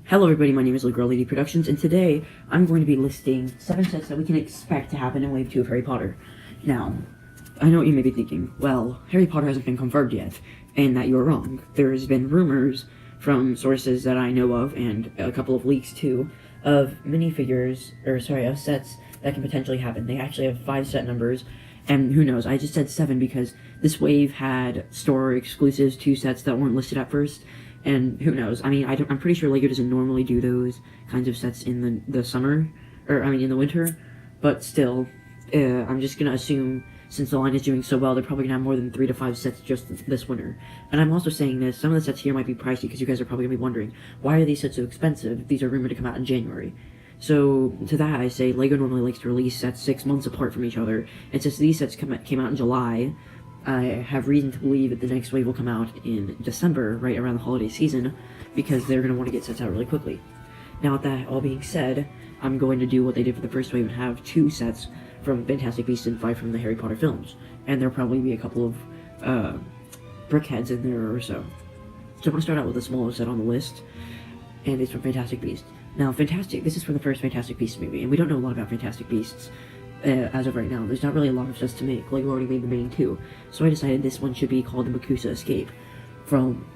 Hello everybody, my name is Girl Lady Productions, and today I'm going to be listing 7 sets that we can expect to happen in Wave 2 of Harry Potter. Now, I know what you may be thinking, well, Harry Potter hasn't been confirmed yet, and that you're wrong. There's been rumors from sources that I know of, and a couple of leaks too, of of sets that can potentially happen. They actually have 5 set numbers, and who knows, I just said 7 because this wave had store exclusives 2 sets that weren't listed at first. And who knows? I mean, I'm pretty sure LEGO doesn't normally do those kinds of sets in the summer, in the winter. But still, I'm just gonna assume, since the line is doing so well, they're probably gonna have more than 3 to 5 sets just this winter. And I'm also saying this, some of the sets here might be pricey, because you guys are probably gonna be wondering, why are these sets so expensive? These are rumored to come out in January. So, to that I say, LEGO normally likes to release sets 6 months apart from each other, and since these sets came out in July, I have reason to believe that the next wave will come out in December, right around the holiday season, because they're going to want to get sets out really quickly. Now, with that all being said, I'm going to do what they did for the first wave and have 2 sets from Fantastic Beasts and 5 from the Harry Potter films. And there'll probably be a couple of brickheads in there or so. So I'm going to start out with the smallest set on the list, and it's from Fantastic Beasts. Now, this is for the first Fantastic Beasts movie, and we don't know a lot about Fantastic Beasts. As of right now, there's not really a lot of sets to make. LEGO already made the main 2, so I decided this one should be called the MACUSA Escape,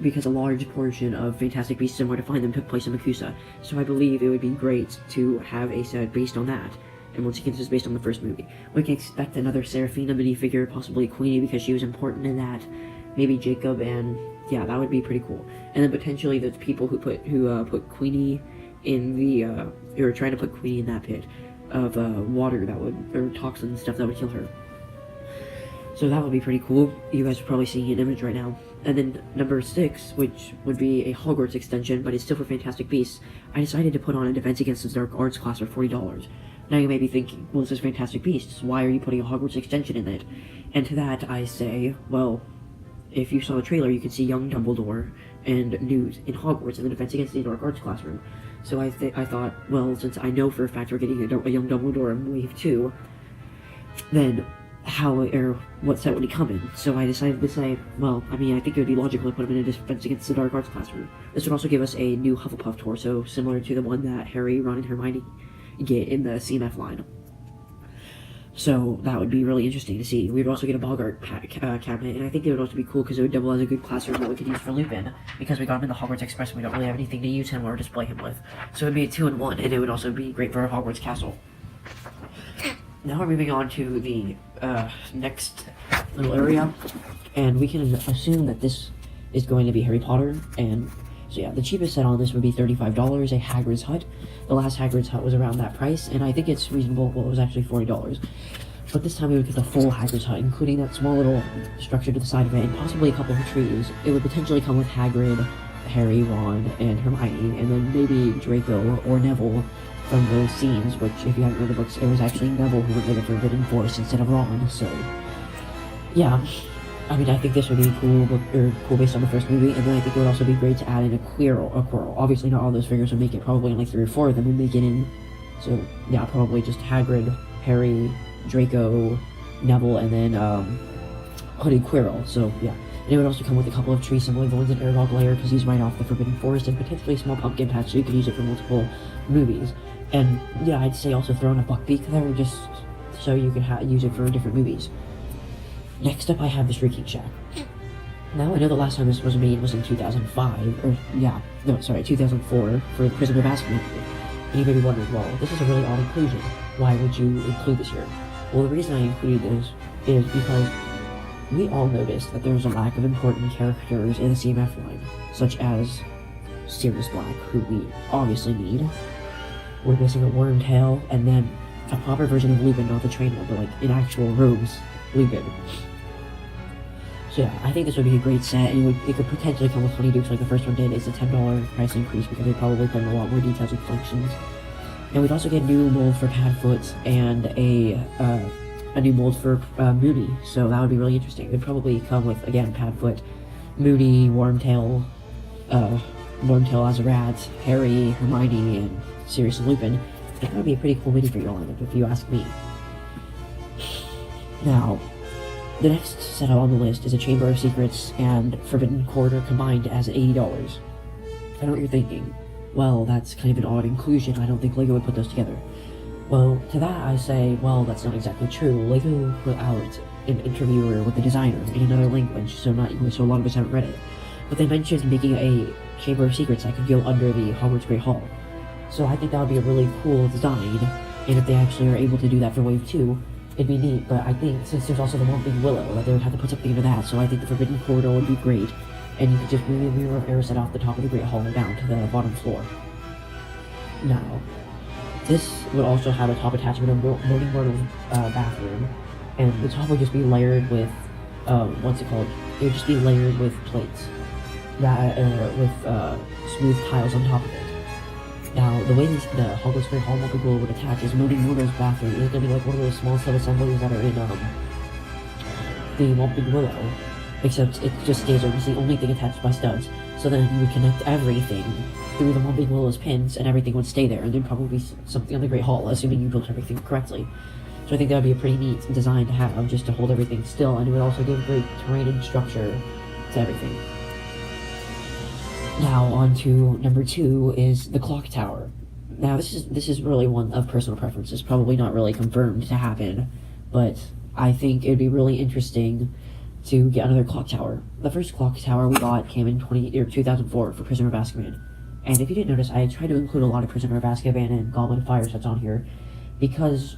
because a large portion of Fantastic Beasts and Where to Find Them took place in MACUSA, so I believe it would be great to have a set based on that. And once again, this is based on the first movie. We can expect another Seraphina minifigure, possibly Queenie, because she was important in that. Maybe Jacob, and yeah, that would be pretty cool. And then potentially the people who put Queenie in the who are trying to put Queenie in that pit of water or toxin stuff that would kill her. So that would be pretty cool. You guys are probably seeing an image right now. And then number 6, which would be a Hogwarts extension, but it's still for Fantastic Beasts, I decided to put on a Defense Against the Dark Arts class for $40. Now you may be thinking, well, this is Fantastic Beasts, why are you putting a Hogwarts extension in it? And to that I say, well, if you saw the trailer, you could see young Dumbledore and Newt in Hogwarts in the Defense Against the Dark Arts classroom. So I thought, well, since I know for a fact we're getting a young Dumbledore in Wave 2, then what set would he come in? So I decided to say, well, I mean, I think it would be logical to put him in a Defense Against the Dark Arts classroom. This would also give us a new Hufflepuff torso, similar to the one that Harry, Ron, and Hermione get in the CMF line. So that would be really interesting to see. We would also get a Boggart cabinet, and I think it would also be cool because it would double as a good classroom that we could use for Lupin, because we got him in the Hogwarts Express and we don't really have anything to use him or display him with. So it would be a 2-in-1, and it would also be great for our Hogwarts castle. Now we're moving on to the next little area, and we can assume that this is going to be Harry Potter, and so yeah, the cheapest set on this would be $35, a Hagrid's Hut. The last Hagrid's Hut was around that price, and I think it's reasonable. Well, it was actually $40. But this time we would get the full Hagrid's Hut, including that small little structure to the side of it, and possibly a couple of trees. It would potentially come with Hagrid, Harry, Ron, and Hermione, and then maybe Draco or Neville from those scenes, which, if you haven't read the books, it was actually Neville who would get the Forbidden Force instead of Ron, so yeah. I mean, I think this would be cool based on the first movie, and then I think it would also be great to add in a Quirrell. Obviously, not all those figures would make it. Probably only 3 or 4 of them would make it in. So yeah, probably just Hagrid, Harry, Draco, Neville, and then Hooded Quirrell. So yeah, and it would also come with a couple of trees, similar to the ones in Aragog Lair, because he's right off the Forbidden Forest, and potentially a small pumpkin patch, so you could use it for multiple movies. And yeah, I'd say also throw in a Buckbeak there, just so you could use it for different movies. Next up, I have the Shrieking Shack. Now, I know the last time this was made was in 2004 for the Prisoner of Azkaban. And you may be wondering, well, this is a really odd inclusion. Why would you include this here? Well, the reason I included this is because we all noticed that there's a lack of important characters in the CMF line, such as Sirius Black, who we obviously need. We're missing a Wormtail, and then a proper version of Lupin, not the trained one, but like in actual robes, Lupin. So yeah, I think this would be a great set, and it could potentially come with Honeydukes like the first one did. It's a $10 price increase because they probably put in a lot more details and functions. And we'd also get a new mold for Padfoot and a new mold for Moody, so that would be really interesting. It would probably come with, again, Padfoot, Moody, Wormtail, Azarat, Harry, Hermione, and Sirius and Lupin. And that would be a pretty cool minifigure lineup, if you ask me. Now, the next set on the list is a Chamber of Secrets and Forbidden Corridor combined as $80. I know what you're thinking. well, that's kind of an odd inclusion. I don't think LEGO would put those together. Well, to that I say, well, that's not exactly true. LEGO put out an interviewer with the designer in another language, so not English, so a lot of us haven't read it. But they mentioned making a Chamber of Secrets that could go under the Hogwarts Great Hall. So I think that would be a really cool design, and if they actually are able to do that for Wave 2, it'd be neat. But I think since there's also the Whomping Willow, that they would have to put something into that, so I think the Forbidden Corridor would be great, and you could just move the Mirror of Erised off the top of the Great Hall down to the bottom floor. Now, this would also have a top attachment of Moaning Myrtle's bathroom, and the top would just be layered with, what's it called? It would just be layered with plates, that, with smooth tiles on top of it. Now, the way the Hogwarts Great Hall Multi-Glow would attach is Moaning Myrtle's bathroom is going to be like one of those small sub-assemblies that are in, the Whomping Willow, except it just stays there. It's the only thing attached by studs. So then you would connect everything through the Whomping Willow's pins, and everything would stay there, and there'd probably be something on the Great Hall, assuming you built everything correctly. So I think that would be a pretty neat design to have, just to hold everything still, and it would also give great terrain and structure to everything. Now, on to number 2 is the Clock Tower. Now, this is really one of personal preference. It's probably not really confirmed to happen, but I think it'd be really interesting to get another clock tower. The first clock tower we got came in 2004 for Prisoner of Azkaban. And if you didn't notice, I tried to include a lot of Prisoner of Azkaban and Goblet of Fire sets on here, because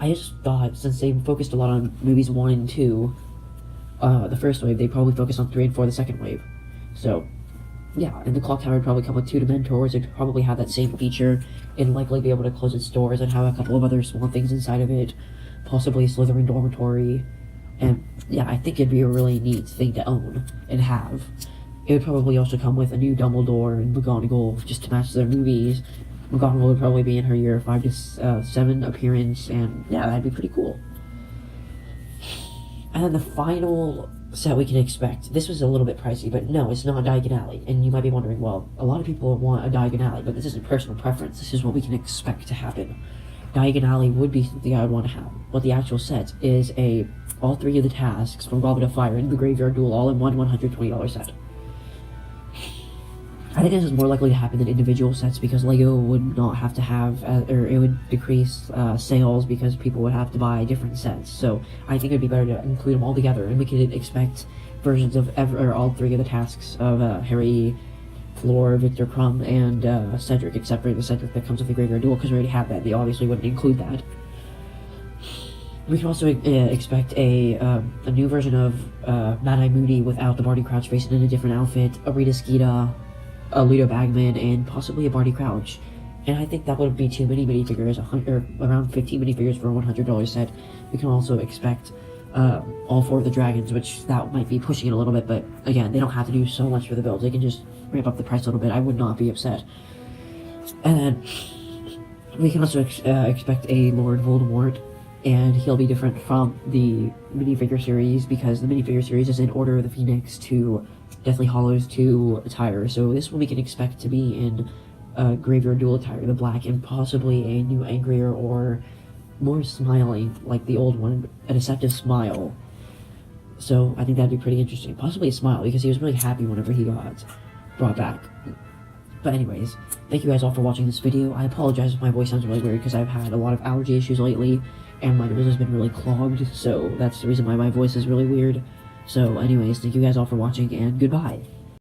I just thought, since they focused a lot on movies 1 and 2, the first wave, they probably focused on 3 and 4 the second wave. So, yeah, and the clock tower would probably come with 2 Dementors. It'd probably have that same feature, and likely be able to close its doors and have a couple of other small things inside of it, possibly a Slytherin dormitory. And yeah, I think it'd be a really neat thing to own and have. It would probably also come with a new Dumbledore and McGonagall, just to match their movies. McGonagall would probably be in her year 5 to 7 appearance, and yeah, that'd be pretty cool. And then the final set we can expect. This was a little bit pricey, but no, it's not Diagon Alley. And you might be wondering, well, a lot of people want a Diagon Alley, but this isn't personal preference. This is what we can expect to happen. Diagon Alley would be something I would want to have. But the actual set is all 3 of the tasks from Goblet of Fire and the Graveyard Duel all in one $120 set. I think this is more likely to happen than individual sets, because LEGO would not have to have, or it would decrease sales because people would have to buy different sets. So I think it'd be better to include them all together, and we could expect versions of all 3 of the tasks of Harry, Fleur, Victor Crumb, and Cedric, except for the Cedric that comes with the Graveyard Duel, because we already have that. They obviously wouldn't include that. We can also expect a new version of Mad-Eye Moody without the Barty Crouch face and in a different outfit, a Rita Skeeter, a Ludo Bagman, and possibly a Barty Crouch. And I think that would be too many minifigures, around 15 minifigures for a $100 set. We can also expect all 4 of the dragons, which that might be pushing it a little bit, but again, they don't have to do so much for the build. They can just ramp up the price a little bit. I would not be upset. And then we can also expect a Lord Voldemort, and he'll be different from the minifigure series, because the minifigure series is in Order of the Phoenix to Deathly Hallows 2 attire. So this one we can expect to be in Graveyard Duel attire, the black, and possibly a new angrier or more smiling, like the old one, a deceptive smile. So I think that'd be pretty interesting. Possibly a smile, because he was really happy whenever he got brought back. But anyways, thank you guys all for watching this video. I apologize if my voice sounds really weird, because I've had a lot of allergy issues lately, and my nose has been really clogged, so that's the reason why my voice is really weird. So anyways, thank you guys all for watching, and goodbye.